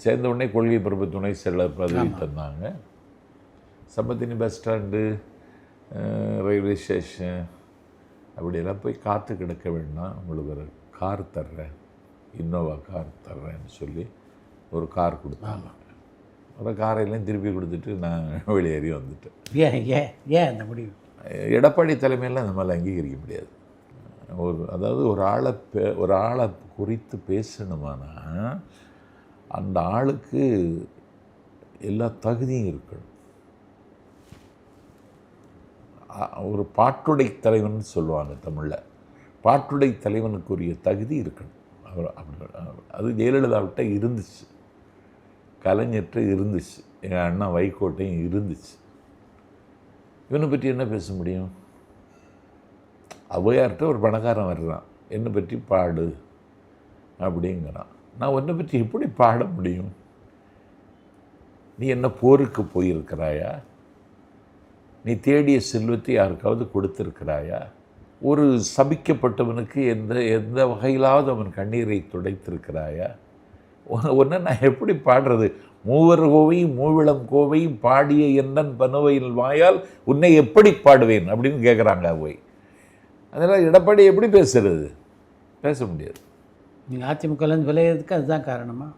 சேர்ந்த உடனே கொள்கை பரப்பு துணை செயலர் பதவி தந்தாங்க. சம்பத்தினி பஸ் ஸ்டாண்டு, ரயில்வே ஸ்டேஷன் அப்படியெல்லாம் போய் காற்று கிடக்க வேண்டாம், உங்களுக்கு ஒரு கார் தர்றேன், இன்னோவா கார் தர்றேன்னு சொல்லி ஒரு கார் கொடுத்தாங்க. ஒரு காரையெல்லாம் திருப்பி கொடுத்துட்டு நான் வெளியேறி வந்துட்டேன். ஏன் அந்த முடிவு? எடப்பாடி தலைமையில் அந்த மாதிரி அங்கீகரிக்க முடியாது. அதாவது ஒரு ஆளை குறித்து பேசணுமானா அந்த ஆளுக்கு எல்லா தகுதியும் இருக்கணும். ஒரு பாட்டுடை தலைவன் சொல்லுவாங்க தமிழில். பாட்டுடை தலைவனுக்குரிய தகுதி இருக்கணும். அது ஜெயலலிதாவிட்ட இருந்துச்சு, கலைஞர்கிட்ட இருந்துச்சு, எங்கள் அண்ணா வைகோட்டையும் இருந்துச்சு. இவனை பற்றி என்ன பேச முடியும்? ஔவையார்கிட்ட ஒரு பணக்காரன் வர்றான், என்னை பற்றி பாடு அப்படிங்கிறான். நான் உன்னை பற்றி எப்படி பாட முடியும்? நீ என்ன போருக்கு போயிருக்கிறாயா? நீ தேடிய செல்வத்தை யாருக்காவது கொடுத்திருக்கிறாயா? ஒரு சபிக்கப்பட்டவனுக்கு எந்த வகையிலாவது அவன் கண்ணீரை துடைத்திருக்கிறாயா? ஒன்று நான் எப்படி பாடுறது? மூவர் கோவை மூவிளம் கோவை பாடிய என்னன் பனுவையில் வாயால் உன்னை எப்படி பாடுவேன் அப்படின்னு கேட்குறாங்க அவை. அதனால் எடப்பாடி எப்படி பேசுறது? பேச முடியாது. நீங்கள் அதிமுகலேருந்து விளையிறதுக்கு அதுதான் காரணமா?